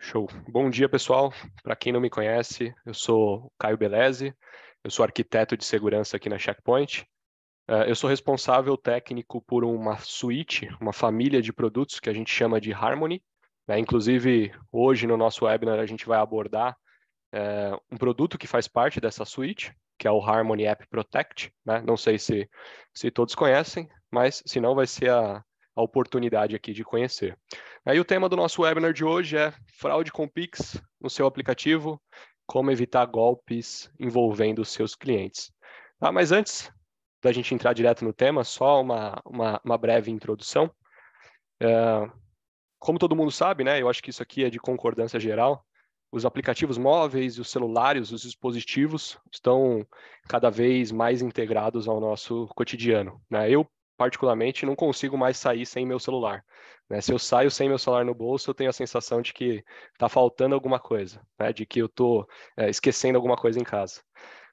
Show. Bom dia, pessoal. Para quem não me conhece, eu sou o Caio Beleze, eu sou arquiteto de segurança aqui na Check Point. Eu sou responsável técnico por uma suíte, uma família de produtos que a gente chama de Harmony, né? Inclusive, hoje no nosso webinar a gente vai abordar um produto que faz parte dessa suíte, que é o Harmony App Protect, né? Não sei se todos conhecem, mas se não vai ser a oportunidade aqui de conhecer. Aí o tema do nosso webinar de hoje é fraude com Pix no seu aplicativo, como evitar golpes envolvendo os seus clientes. Tá, mas antes da gente entrar direto no tema, só uma breve introdução. Como todo mundo sabe, né, eu acho que isso aqui é de concordância geral, os aplicativos móveis e os celulares, os dispositivos, estão cada vez mais integrados ao nosso cotidiano, né? Eu, particularmente, não consigo mais sair sem meu celular, né? Se eu saio sem meu celular no bolso, eu tenho a sensação de que está faltando alguma coisa, né? De que eu estou esquecendo alguma coisa em casa.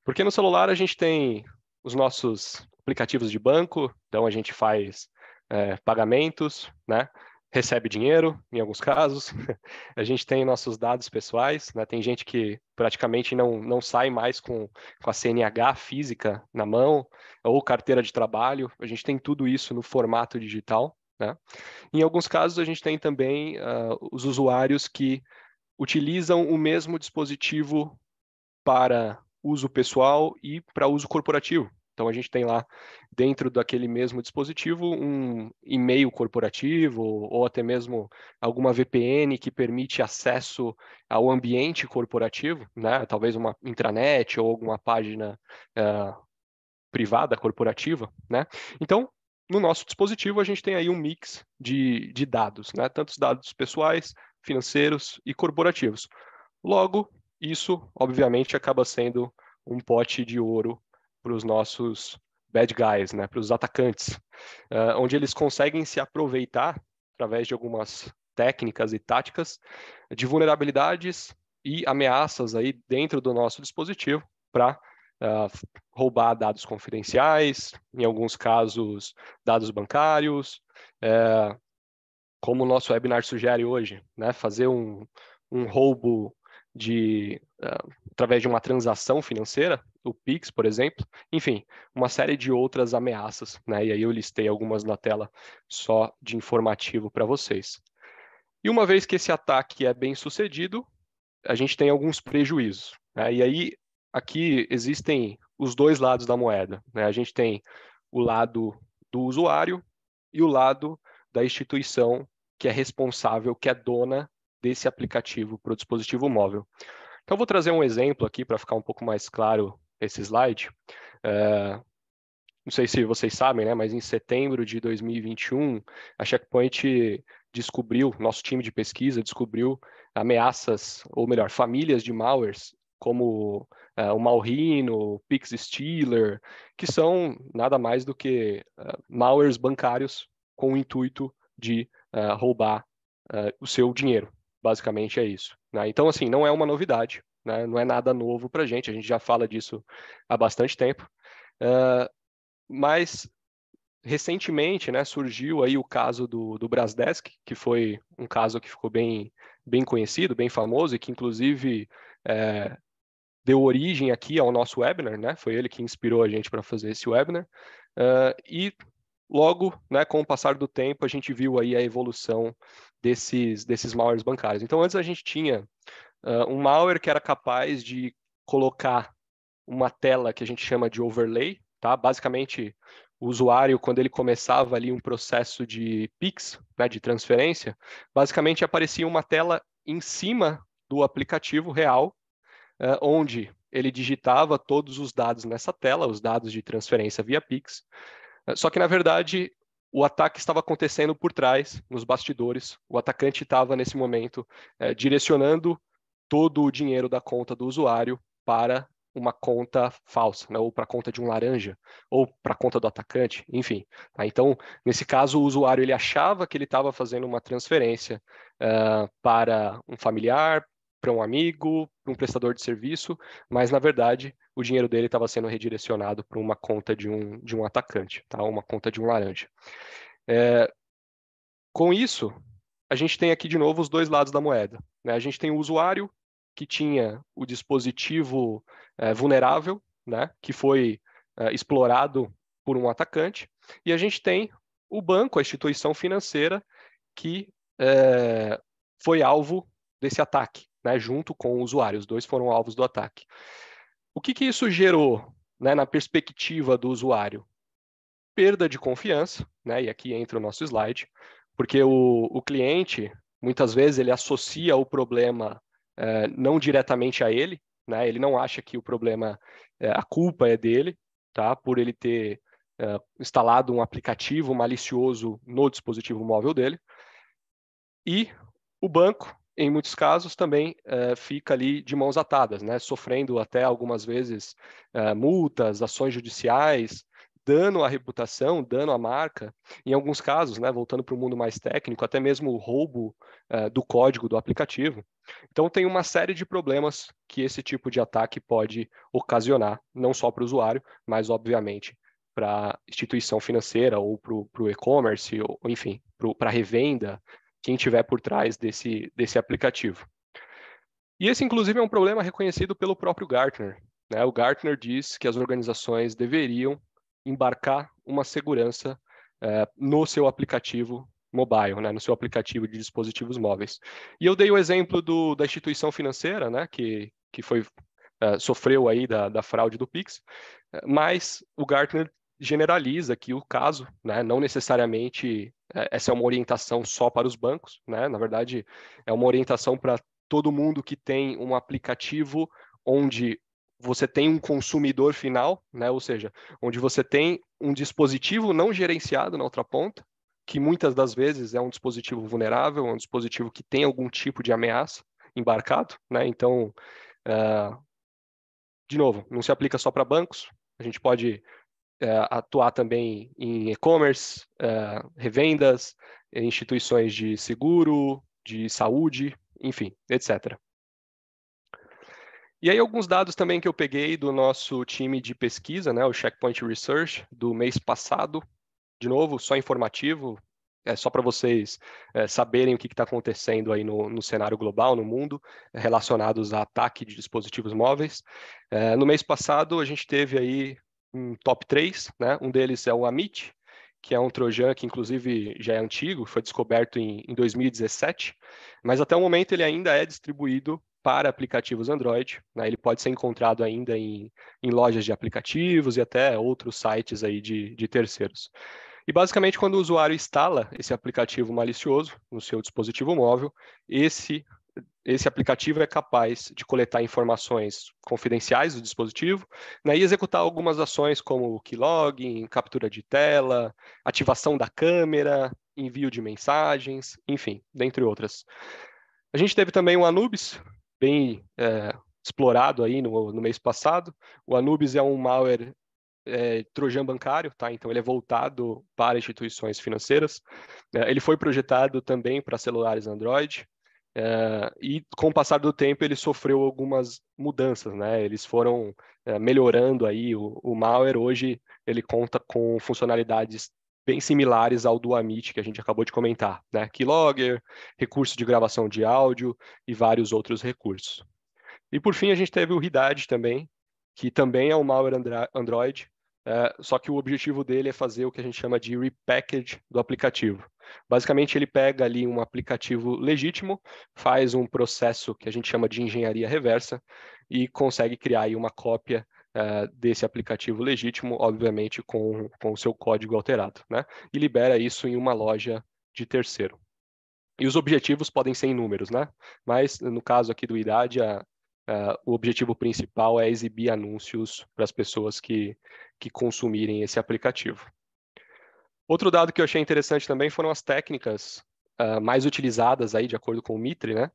Porque no celular a gente tem os nossos aplicativos de banco, então a gente faz pagamentos, né? Recebe dinheiro, em alguns casos. A gente tem nossos dados pessoais, né? Tem gente que praticamente não sai mais com a CNH física na mão, ou carteira de trabalho. A gente tem tudo isso no formato digital, né? Em alguns casos, a gente tem também os usuários que utilizam o mesmo dispositivo para uso pessoal e para uso corporativo. Então, a gente tem lá, dentro daquele mesmo dispositivo, um e-mail corporativo ou até mesmo alguma VPN que permite acesso ao ambiente corporativo, né? Talvez uma intranet ou alguma página privada, corporativa, né? Então, no nosso dispositivo, a gente tem aí um mix de dados, né? Tanto os dados pessoais, financeiros e corporativos. Logo, isso, obviamente, acaba sendo um pote de ouro para os nossos bad guys, né, para os atacantes, onde eles conseguem se aproveitar, através de algumas técnicas e táticas, de vulnerabilidades e ameaças aí dentro do nosso dispositivo para roubar dados confidenciais, em alguns casos, dados bancários, como o nosso webinar sugere hoje, né, fazer um roubo através de uma transação financeira, o Pix, por exemplo, enfim, uma série de outras ameaças, né? E aí eu listei algumas na tela só de informativo para vocês. E uma vez que esse ataque é bem sucedido, a gente tem alguns prejuízos, né? E aí aqui existem os dois lados da moeda, né? A gente tem o lado do usuário e o lado da instituição que é responsável, que é dona desse aplicativo para o dispositivo móvel. Então, vou trazer um exemplo aqui para ficar um pouco mais claro esse slide. Não sei se vocês sabem, né, mas em setembro de 2021, a Check Point descobriu, nosso time de pesquisa descobriu ameaças, ou melhor, famílias de malwares, como o Malrino, o PixStealer, que são nada mais do que malwares bancários com o intuito de roubar o seu dinheiro. Basicamente é isso, né? Então, assim, não é uma novidade, né? Não é nada novo para a gente já fala disso há bastante tempo. Mas recentemente, né, surgiu aí o caso do Brasdesk, que foi um caso que ficou bem conhecido, bem famoso, e que inclusive deu origem aqui ao nosso webinar, né? Foi ele que inspirou a gente para fazer esse webinar. E logo, né, com o passar do tempo, a gente viu aí a evolução desses malwares bancários. Então, antes a gente tinha um malware que era capaz de colocar uma tela que a gente chama de overlay, tá? Basicamente, o usuário, quando ele começava ali um processo de Pix, né, de transferência, basicamente aparecia uma tela em cima do aplicativo real, onde ele digitava todos os dados nessa tela, os dados de transferência via Pix. Só que, na verdade, o ataque estava acontecendo por trás, nos bastidores. O atacante estava, nesse momento, direcionando todo o dinheiro da conta do usuário para uma conta falsa, né? Ou para a conta de um laranja, ou para a conta do atacante, enfim. Tá? Então, nesse caso, o usuário ele achava que ele estava fazendo uma transferência para um familiar, para um amigo, para um prestador de serviço, mas, na verdade, o dinheiro dele estava sendo redirecionado para uma conta de um atacante, tá? Uma conta de um laranja. Com isso, a gente tem aqui de novo os dois lados da moeda. né? A gente tem o usuário que tinha o dispositivo vulnerável, né? Que foi explorado por um atacante, e a gente tem o banco, a instituição financeira, que foi alvo desse ataque, né? Junto com o usuário, os dois foram alvos do ataque. O que isso gerou, né, na perspectiva do usuário? Perda de confiança, né? E aqui entra o nosso slide, porque o cliente, muitas vezes, ele associa o problema não diretamente a ele, né? Ele não acha que o problema, a culpa é dele, tá? Por ele ter instalado um aplicativo malicioso no dispositivo móvel dele. E o banco, em muitos casos, também fica ali de mãos atadas, né? Sofrendo até algumas vezes multas, ações judiciais, dano à reputação, dano à marca. Em alguns casos, né, voltando para o mundo mais técnico, até mesmo o roubo do código do aplicativo. Então, tem uma série de problemas que esse tipo de ataque pode ocasionar, não só para o usuário, mas, obviamente, para a instituição financeira ou para o e-commerce, ou, enfim, para a revenda, quem tiver por trás desse aplicativo. E esse, inclusive, é um problema reconhecido pelo próprio Gartner, né? O Gartner diz que as organizações deveriam embarcar uma segurança no seu aplicativo mobile, né? No seu aplicativo de dispositivos móveis. E eu dei o exemplo da instituição financeira, né? Que sofreu aí da fraude do Pix, mas o Gartner generaliza aqui o caso, né? Não necessariamente essa é uma orientação só para os bancos, né? Na verdade, é uma orientação para todo mundo que tem um aplicativo onde você tem um consumidor final, né? Ou seja, onde você tem um dispositivo não gerenciado na outra ponta, que muitas das vezes é um dispositivo vulnerável, um dispositivo que tem algum tipo de ameaça embarcado, né? Então, de novo, não se aplica só para bancos, a gente pode atuar também em e-commerce, revendas, instituições de seguro, de saúde, enfim, etc. E aí alguns dados também que eu peguei do nosso time de pesquisa, né, o Checkpoint Research, do mês passado, de novo, só informativo, só para vocês saberem o que está acontecendo aí no cenário global, no mundo, relacionados a ataque de dispositivos móveis. No mês passado, a gente teve aí um top 3, né? Um deles é o Amit, que é um trojan que, inclusive, já é antigo, foi descoberto em 2017, mas até o momento ele ainda é distribuído para aplicativos Android, né? Ele pode ser encontrado ainda em lojas de aplicativos e até outros sites aí de terceiros. E basicamente, quando o usuário instala esse aplicativo malicioso no seu dispositivo móvel, esse aplicativo é capaz de coletar informações confidenciais do dispositivo, né, e executar algumas ações como keylogin, captura de tela, ativação da câmera, envio de mensagens, enfim, dentre outras. A gente teve também o Anubis, bem explorado aí no mês passado. O Anubis é um malware trojan bancário, tá? Então ele é voltado para instituições financeiras. Ele foi projetado também para celulares Android. E com o passar do tempo ele sofreu algumas mudanças, né? Eles foram melhorando aí o malware. Hoje ele conta com funcionalidades bem similares ao do Amit que a gente acabou de comentar, né? Keylogger, recurso de gravação de áudio e vários outros recursos. E por fim a gente teve o Hidad também, que também é um malware Android, só que o objetivo dele é fazer o que a gente chama de repackage do aplicativo. Basicamente, ele pega ali um aplicativo legítimo, faz um processo que a gente chama de engenharia reversa e consegue criar aí uma cópia desse aplicativo legítimo, obviamente com o seu código alterado, né? E libera isso em uma loja de terceiro. E os objetivos podem ser inúmeros, né? Mas no caso aqui do Idade, o objetivo principal é exibir anúncios para as pessoas que consumirem esse aplicativo. Outro dado que eu achei interessante também foram as técnicas mais utilizadas aí, de acordo com o Mitre, né,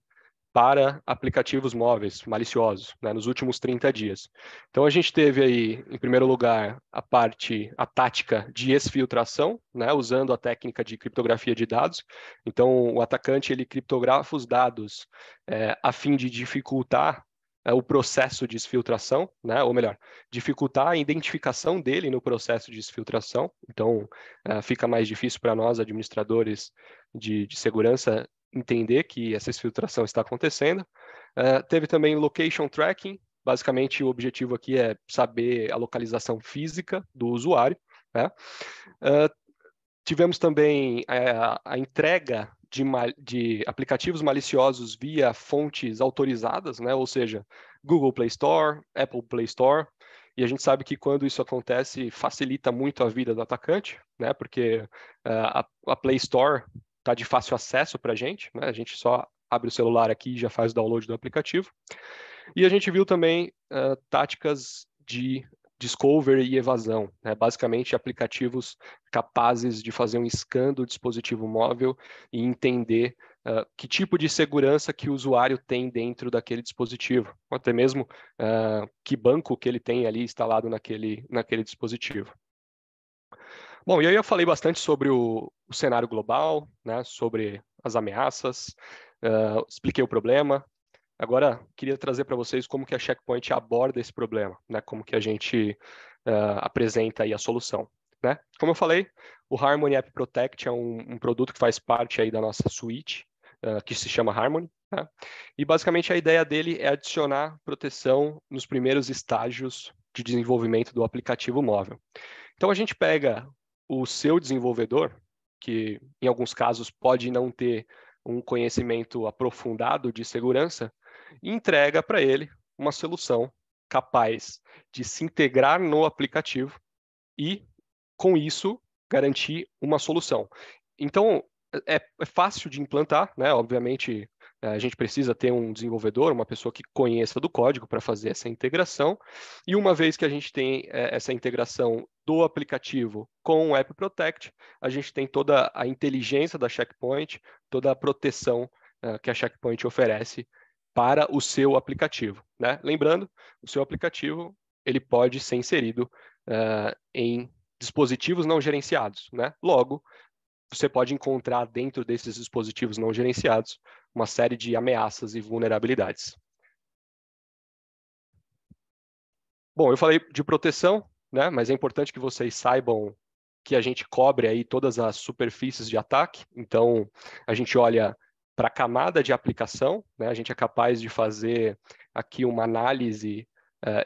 para aplicativos móveis maliciosos, né, nos últimos 30 dias. Então a gente teve aí, em primeiro lugar, a tática de exfiltração, né, usando a técnica de criptografia de dados. Então o atacante ele criptografa os dados a fim de dificultar o processo de exfiltração, né? Ou melhor, dificultar a identificação dele no processo de exfiltração. Então, fica mais difícil para nós, administradores de segurança, entender que essa exfiltração está acontecendo. Teve também location tracking. Basicamente, o objetivo aqui é saber a localização física do usuário, né? Tivemos também a entrega de aplicativos maliciosos via fontes autorizadas, né? Ou seja, Google Play Store, Apple Play Store. E a gente sabe que quando isso acontece, facilita muito a vida do atacante, né? Porque a Play Store está de fácil acesso para a gente, né? A gente só abre o celular aqui e já faz o download do aplicativo. E a gente viu também táticas de discovery e evasão, né? Basicamente aplicativos capazes de fazer um scan do dispositivo móvel e entender que tipo de segurança que o usuário tem dentro daquele dispositivo, ou até mesmo que banco que ele tem ali instalado naquele dispositivo. Bom, e aí eu falei bastante sobre o cenário global, né, sobre as ameaças, expliquei o problema. Agora, queria trazer para vocês como que a Check Point aborda esse problema, né? Como que a gente apresenta aí a solução, né? Como eu falei, o Harmony App Protect é um produto que faz parte aí da nossa suite, que se chama Harmony, né? E basicamente a ideia dele é adicionar proteção nos primeiros estágios de desenvolvimento do aplicativo móvel. Então a gente pega o seu desenvolvedor, que em alguns casos pode não ter um conhecimento aprofundado de segurança, e entrega para ele uma solução capaz de se integrar no aplicativo e, com isso, garantir uma solução. Então, é fácil de implantar, né? Obviamente, a gente precisa ter um desenvolvedor, uma pessoa que conheça do código para fazer essa integração. E uma vez que a gente tem essa integração do aplicativo com o App Protect, a gente tem toda a inteligência da Checkpoint, toda a proteção que a Checkpoint oferece para o seu aplicativo, né? Lembrando, o seu aplicativo ele pode ser inserido em dispositivos não gerenciados, né? Logo, você pode encontrar dentro desses dispositivos não gerenciados uma série de ameaças e vulnerabilidades. Bom, eu falei de proteção, né? Mas é importante que vocês saibam que a gente cobre aí todas as superfícies de ataque. Então, a gente olha para a camada de aplicação, né? A gente é capaz de fazer aqui uma análise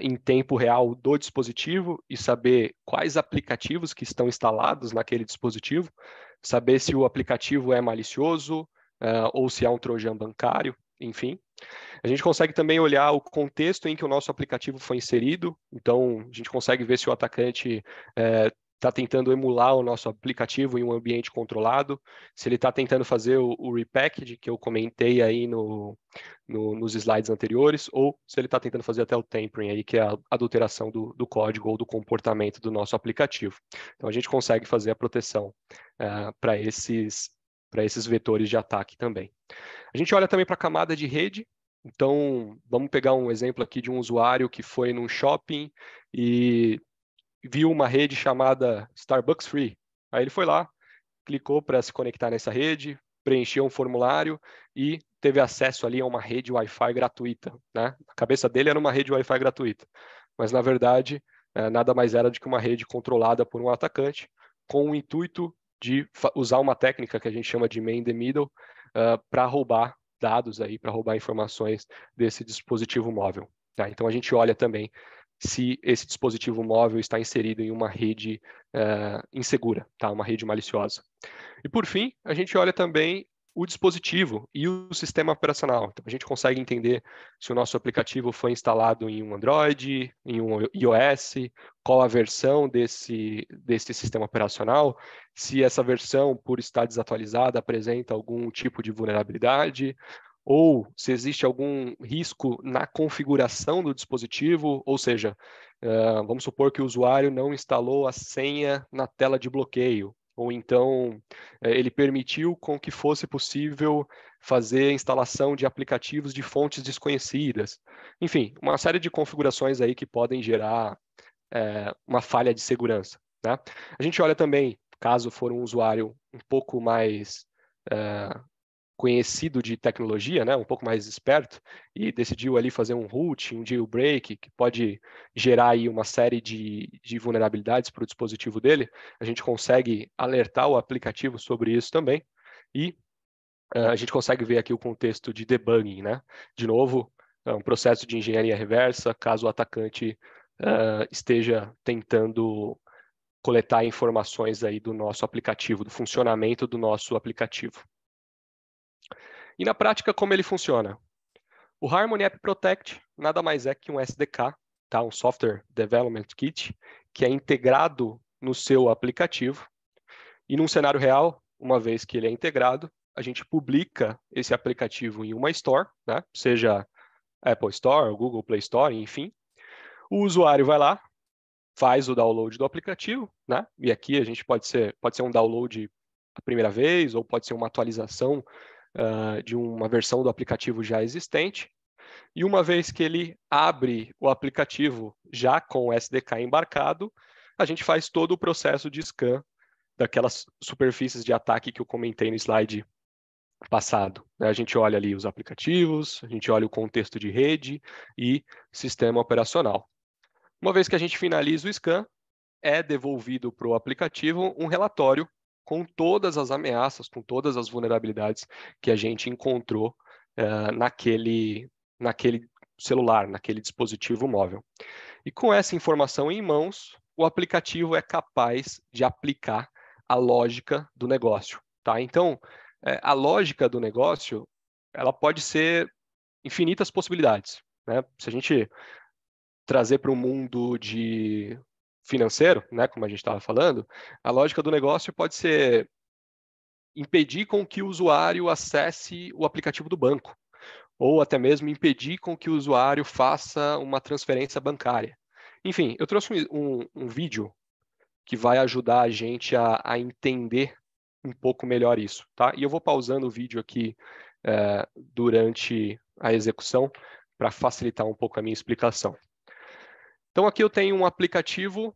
em tempo real do dispositivo e saber quais aplicativos que estão instalados naquele dispositivo, saber se o aplicativo é malicioso ou se é um trojan bancário, enfim. A gente consegue também olhar o contexto em que o nosso aplicativo foi inserido, então a gente consegue ver se o atacante está tentando emular o nosso aplicativo em um ambiente controlado, se ele está tentando fazer o repackage, que eu comentei aí nos slides anteriores, ou se ele está tentando fazer até o tampering, aí, que é a adulteração do código ou do comportamento do nosso aplicativo. Então a gente consegue fazer a proteção para esses vetores de ataque também. A gente olha também para a camada de rede. Então, vamos pegar um exemplo aqui de um usuário que foi num shopping e viu uma rede chamada Starbucks Free. Aí ele foi lá, clicou para se conectar nessa rede, preencheu um formulário e teve acesso ali a uma rede Wi-Fi gratuita, né? A cabeça dele era uma rede Wi-Fi gratuita, mas na verdade nada mais era do que uma rede controlada por um atacante com o intuito de usar uma técnica que a gente chama de man in the middle para roubar dados aí, para roubar informações desse dispositivo móvel. Tá? Então a gente olha também se esse dispositivo móvel está inserido em uma rede insegura, tá? Uma rede maliciosa. E por fim, a gente olha também o dispositivo e o sistema operacional. Então, a gente consegue entender se o nosso aplicativo foi instalado em um Android, em um iOS, qual a versão desse sistema operacional, se essa versão, por estar desatualizada, apresenta algum tipo de vulnerabilidade, ou se existe algum risco na configuração do dispositivo, ou seja, vamos supor que o usuário não instalou a senha na tela de bloqueio, ou então ele permitiu com que fosse possível fazer a instalação de aplicativos de fontes desconhecidas. Enfim, uma série de configurações aí que podem gerar uma falha de segurança, né? A gente olha também, caso for um usuário um pouco mais conhecido de tecnologia, né, um pouco mais esperto, e decidiu ali fazer um root, um jailbreak, que pode gerar aí uma série de vulnerabilidades para o dispositivo dele, a gente consegue alertar o aplicativo sobre isso também, e a gente consegue ver aqui o contexto de debugging, né? De novo, é um processo de engenharia reversa, caso o atacante esteja tentando coletar informações aí do nosso aplicativo, do funcionamento do nosso aplicativo. E na prática, como ele funciona? O Harmony App Protect nada mais é que um SDK, tá? Um Software Development Kit, que é integrado no seu aplicativo. E num cenário real, uma vez que ele é integrado, a gente publica esse aplicativo em uma Store, né? Seja Apple Store, Google Play Store, enfim. O usuário vai lá, faz o download do aplicativo, né? E aqui a gente pode ser um download a primeira vez, ou pode ser uma atualização de uma versão do aplicativo já existente. E uma vez que ele abre o aplicativo já com o SDK embarcado, a gente faz todo o processo de scan daquelas superfícies de ataque que eu comentei no slide passado. A gente olha ali os aplicativos, a gente olha o contexto de rede e sistema operacional. Uma vez que a gente finaliza o scan, é devolvido para o aplicativo um relatório com todas as ameaças, com todas as vulnerabilidades que a gente encontrou naquele celular, naquele dispositivo móvel. E com essa informação em mãos, o aplicativo é capaz de aplicar a lógica do negócio. Tá? Então, a lógica do negócio ela pode ser infinitas possibilidades. Né? Se a gente trazer para o mundo financeiro, né, como a gente estava falando, a lógica do negócio pode ser impedir com que o usuário acesse o aplicativo do banco, ou até mesmo impedir com que o usuário faça uma transferência bancária. Enfim, eu trouxe um vídeo que vai ajudar a gente a entender um pouco melhor isso, tá? E eu vou pausando o vídeo aqui durante a execução para facilitar um pouco a minha explicação. Então aqui eu tenho um aplicativo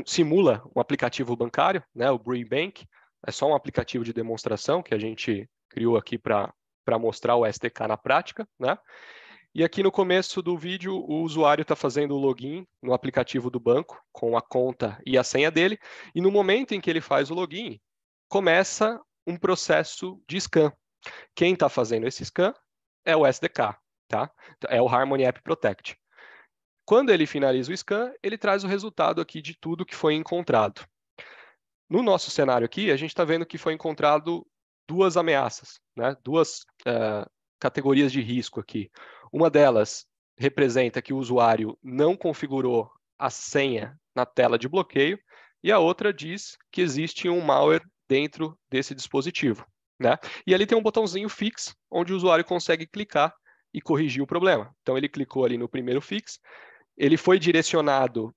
simula um aplicativo bancário, né, o Bree Bank. É só um aplicativo de demonstração que a gente criou aqui para mostrar o SDK na prática, né? E aqui no começo do vídeo, o usuário está fazendo o login no aplicativo do banco com a conta e a senha dele. E no momento em que ele faz o login, começa um processo de scan. Quem está fazendo esse scan é o SDK, tá? É o Harmony App Protect. Quando ele finaliza o scan, ele traz o resultado aqui de tudo que foi encontrado. No nosso cenário aqui, a gente está vendo que foi encontrado duas ameaças, né? Duas categorias de risco aqui. Uma delas representa que o usuário não configurou a senha na tela de bloqueio e a outra diz que existe um malware dentro desse dispositivo, né? E ali tem um botãozinho fix, onde o usuário consegue clicar e corrigir o problema. Então ele clicou ali no primeiro fix, ele foi direcionado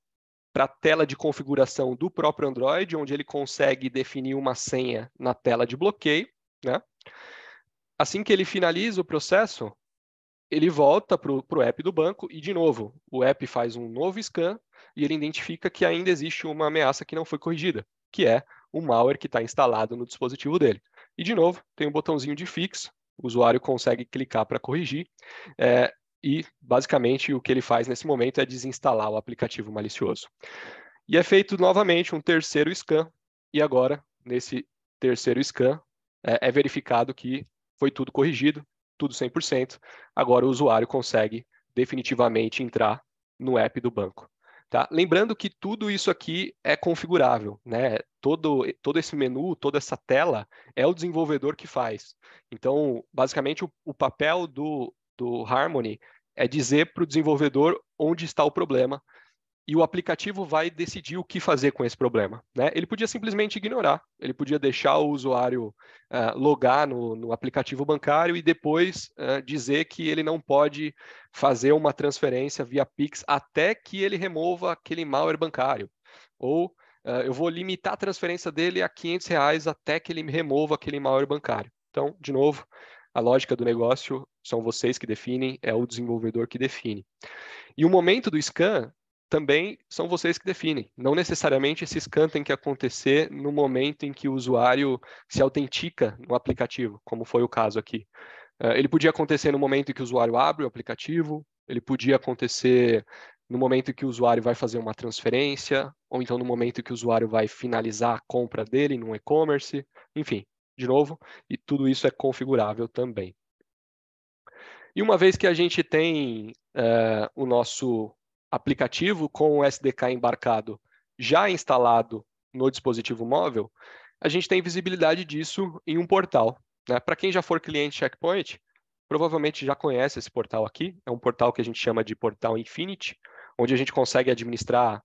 para a tela de configuração do próprio Android, onde ele consegue definir uma senha na tela de bloqueio, né? Assim que ele finaliza o processo, ele volta para o app do banco e, de novo, o app faz um novo scan e ele identifica que ainda existe uma ameaça que não foi corrigida, que é o malware que está instalado no dispositivo dele. E, de novo, tem um botãozinho de fix, o usuário consegue clicar para corrigir, e, basicamente, o que ele faz nesse momento é desinstalar o aplicativo malicioso. E é feito novamente um terceiro scan, e agora, nesse terceiro scan, é verificado que foi tudo corrigido, tudo 100%. Agora o usuário consegue definitivamente entrar no app do banco. Tá? Lembrando que tudo isso aqui é configurável, né? Todo esse menu, toda essa tela é o desenvolvedor que faz. Então, basicamente, o papel do Harmony é dizer para o desenvolvedor onde está o problema e o aplicativo vai decidir o que fazer com esse problema, né? Ele podia simplesmente ignorar, ele podia deixar o usuário logar no aplicativo bancário e depois dizer que ele não pode fazer uma transferência via Pix até que ele remova aquele malware bancário. Ou eu vou limitar a transferência dele a R$500 até que ele remova aquele malware bancário. Então, de novo, a lógica do negócio são vocês que definem, é o desenvolvedor que define. E o momento do scan também são vocês que definem. Não necessariamente esse scan tem que acontecer no momento em que o usuário se autentica no aplicativo, como foi o caso aqui. Ele podia acontecer no momento em que o usuário abre o aplicativo, ele podia acontecer no momento em que o usuário vai fazer uma transferência, ou então no momento em que o usuário vai finalizar a compra dele no e-commerce, enfim. de novo, e tudo isso é configurável também. E uma vez que a gente tem o nosso aplicativo com o SDK embarcado já instalado no dispositivo móvel, a gente tem visibilidade disso em um portal, né? Para quem já for cliente Checkpoint, provavelmente já conhece esse portal aqui. É um portal que a gente chama de portal Infinity, onde a gente consegue administrar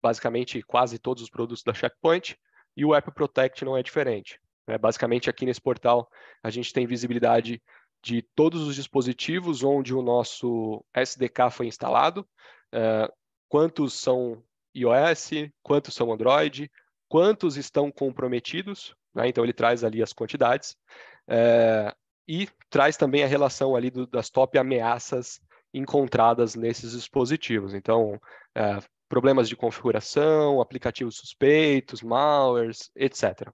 basicamente quase todos os produtos da Checkpoint, e o App Protect não é diferente. Basicamente, aqui nesse portal, a gente tem visibilidade de todos os dispositivos onde o nosso SDK foi instalado, quantos são iOS, quantos são Android, quantos estão comprometidos, né? Então ele traz ali as quantidades, e traz também a relação ali das top ameaças encontradas nesses dispositivos. Então, problemas de configuração, aplicativos suspeitos, malwares, etc.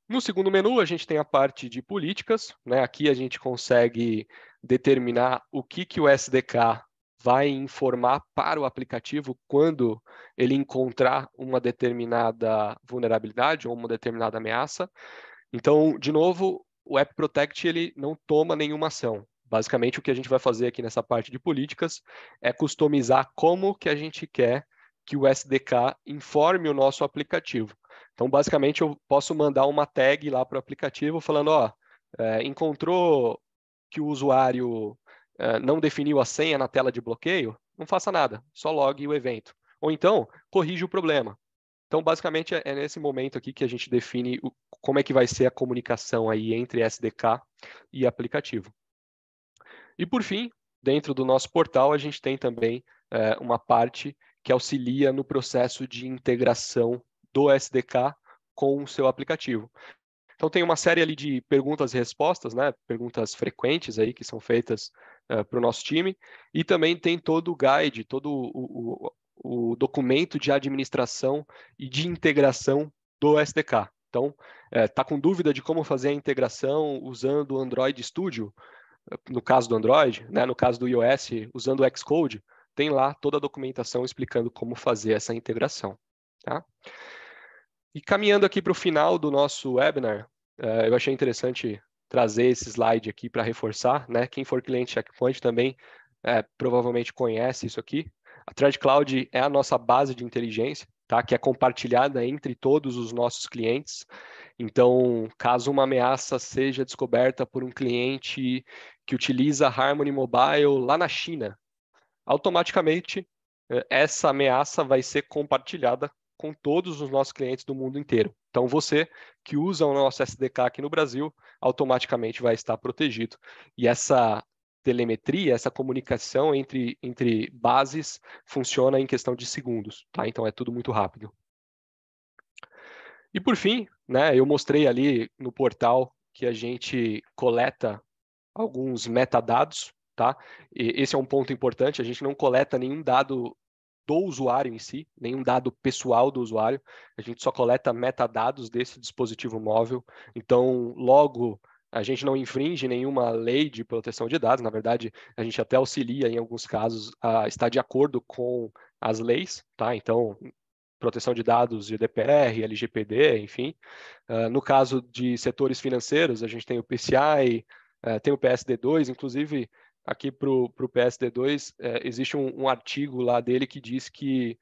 No segundo menu, a gente tem a parte de políticas, né? Aqui a gente consegue determinar o que o SDK vai informar para o aplicativo quando ele encontrar uma determinada vulnerabilidade ou uma determinada ameaça. Então, de novo, o App Protect ele não toma nenhuma ação. Basicamente, o que a gente vai fazer aqui nessa parte de políticas é customizar como que a gente quer que o SDK informe o nosso aplicativo. Então, basicamente, eu posso mandar uma tag lá para o aplicativo falando, ó, encontrou que o usuário não definiu a senha na tela de bloqueio, não faça nada, só logue o evento. Ou então, corrige o problema. Então, basicamente, é nesse momento aqui que a gente define como é que vai ser a comunicação aí entre SDK e aplicativo. E, por fim, dentro do nosso portal, a gente tem também uma parte que auxilia no processo de integração do SDK com o seu aplicativo. Então, tem uma série ali de perguntas e respostas, né? Perguntas frequentes aí que são feitas para o nosso time, e também tem todo o guide, todo o documento de administração e de integração do SDK. Então, está com dúvida de como fazer a integração usando o Android Studio, no caso do Android, né? No caso do iOS, usando o Xcode, tem lá toda a documentação explicando como fazer essa integração. Tá? E caminhando aqui para o final do nosso webinar, eu achei interessante trazer esse slide aqui para reforçar, né? Quem for cliente Checkpoint também provavelmente conhece isso aqui. A Threat Cloud é a nossa base de inteligência, tá? Que é compartilhada entre todos os nossos clientes. Então, caso uma ameaça seja descoberta por um cliente que utiliza Harmony Mobile lá na China, automaticamente essa ameaça vai ser compartilhada com todos os nossos clientes do mundo inteiro. Então, você que usa o nosso SDK aqui no Brasil, automaticamente vai estar protegido. E essa telemetria, essa comunicação entre bases funciona em questão de segundos, tá? Então, é tudo muito rápido. E, por fim, né, eu mostrei ali no portal que a gente coleta alguns metadados, tá? E esse é um ponto importante, a gente não coleta nenhum dado do usuário em si, nenhum dado pessoal do usuário, a gente só coleta metadados desse dispositivo móvel, então logo a gente não infringe nenhuma lei de proteção de dados, na verdade a gente até auxilia em alguns casos a estar de acordo com as leis, tá? Então proteção de dados, GDPR, LGPD, enfim. No caso de setores financeiros, a gente tem o PCI, tem o PSD2, inclusive aqui para o PSD2 existe um artigo lá dele que diz que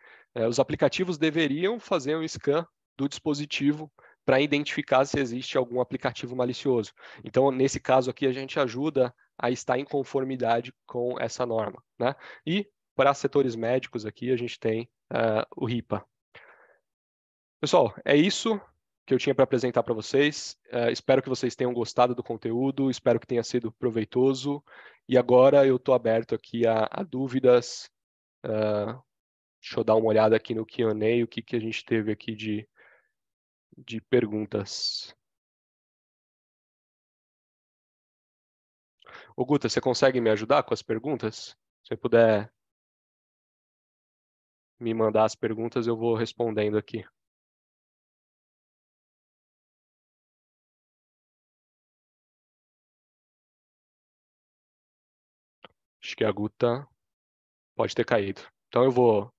os aplicativos deveriam fazer um scan do dispositivo para identificar se existe algum aplicativo malicioso. Então, nesse caso aqui, a gente ajuda a estar em conformidade com essa norma, né? E para setores médicos aqui, a gente tem o RIPA. Pessoal, é isso que eu tinha para apresentar para vocês. Espero que vocês tenham gostado do conteúdo, espero que tenha sido proveitoso. E agora eu estou aberto aqui a dúvidas. Deixa eu dar uma olhada aqui no Q&A, o que a gente teve aqui de perguntas. Ô, Guta, você consegue me ajudar com as perguntas? Se você puder me mandar as perguntas, eu vou respondendo aqui. Acho que a Guta pode ter caído. Então eu vou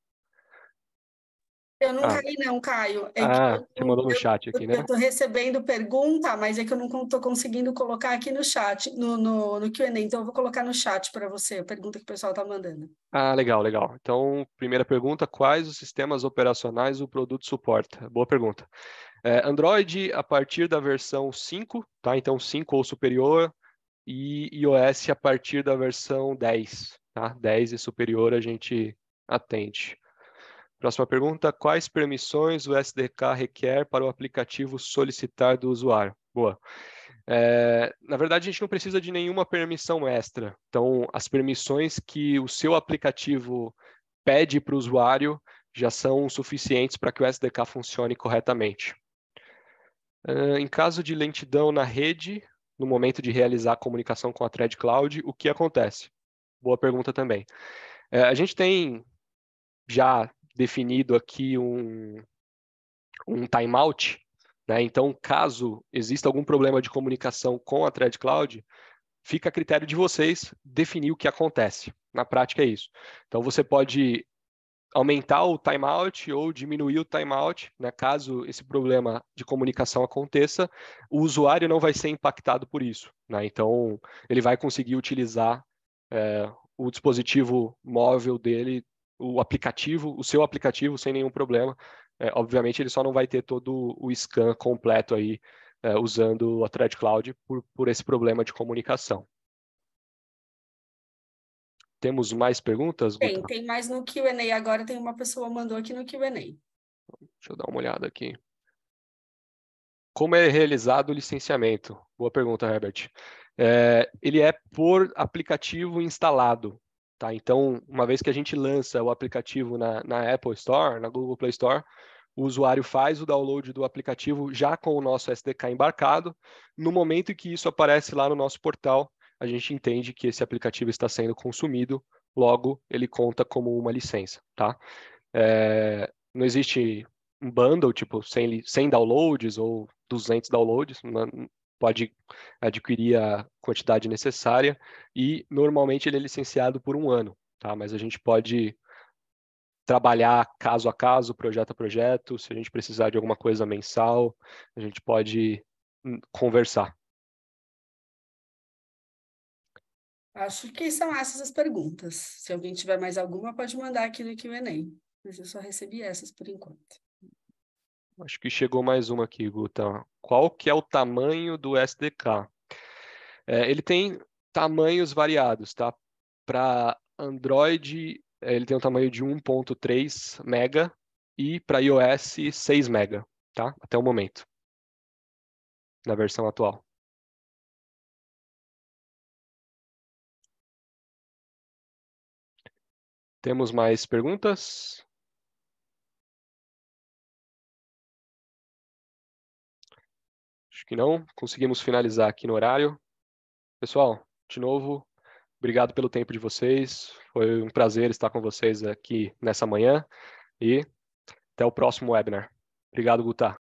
Eu não Ah, caí não, Caio. É que ah, você mandou no chat aqui, eu né? estou recebendo pergunta, mas é que eu não estou conseguindo colocar aqui no chat, no Q&A. Então, eu vou colocar no chat para você a pergunta que o pessoal está mandando. Ah, legal, legal. Então, primeira pergunta, quais os sistemas operacionais o produto suporta? Boa pergunta. Android a partir da versão 5, tá? Então 5 ou superior, e iOS a partir da versão 10, tá? 10 e superior a gente atende. Próxima pergunta, quais permissões o SDK requer para o aplicativo solicitar do usuário? Boa. Na verdade, a gente não precisa de nenhuma permissão extra. Então, as permissões que o seu aplicativo pede para o usuário já são suficientes para que o SDK funcione corretamente. Em caso de lentidão na rede, no momento de realizar a comunicação com a Thread Cloud, o que acontece? Boa pergunta também. A gente tem já definido aqui um timeout, né? Então, caso exista algum problema de comunicação com a Thread Cloud, fica a critério de vocês definir o que acontece. Na prática é isso. Então, você pode aumentar o timeout ou diminuir o timeout, né? Caso esse problema de comunicação aconteça, o usuário não vai ser impactado por isso, né? Então, ele vai conseguir utilizar o dispositivo móvel dele, o seu aplicativo, sem nenhum problema. Obviamente, ele só não vai ter todo o scan completo aí, usando a Thread Cloud por esse problema de comunicação. Temos mais perguntas, Guta? Tem mais no Q&A agora, tem uma pessoa mandou aqui no Q&A. Deixa eu dar uma olhada aqui. Como é realizado o licenciamento? Boa pergunta, Herbert. Ele é por aplicativo instalado, tá? Então, uma vez que a gente lança o aplicativo na Apple Store, na Google Play Store, o usuário faz o download do aplicativo já com o nosso SDK embarcado. No momento em que isso aparece lá no nosso portal, a gente entende que esse aplicativo está sendo consumido, logo ele conta como uma licença, tá? Não existe um bundle, tipo 100 downloads ou 200 downloads, pode adquirir a quantidade necessária e normalmente ele é licenciado por um ano, tá? Mas a gente pode trabalhar caso a caso, projeto a projeto, se a gente precisar de alguma coisa mensal, a gente pode conversar. Acho que são essas as perguntas. Se alguém tiver mais alguma, pode mandar aqui no Q&A. Mas eu só recebi essas por enquanto. Acho que chegou mais uma aqui, Guta. Qual que é o tamanho do SDK? Ele tem tamanhos variados, tá? Para Android, ele tem um tamanho de 1.3 mega e para iOS 6 mega, tá? Até o momento, na versão atual. Temos mais perguntas? Acho que não. Conseguimos finalizar aqui no horário. Pessoal, de novo, obrigado pelo tempo de vocês. Foi um prazer estar com vocês aqui nessa manhã e até o próximo webinar. Obrigado, Guta.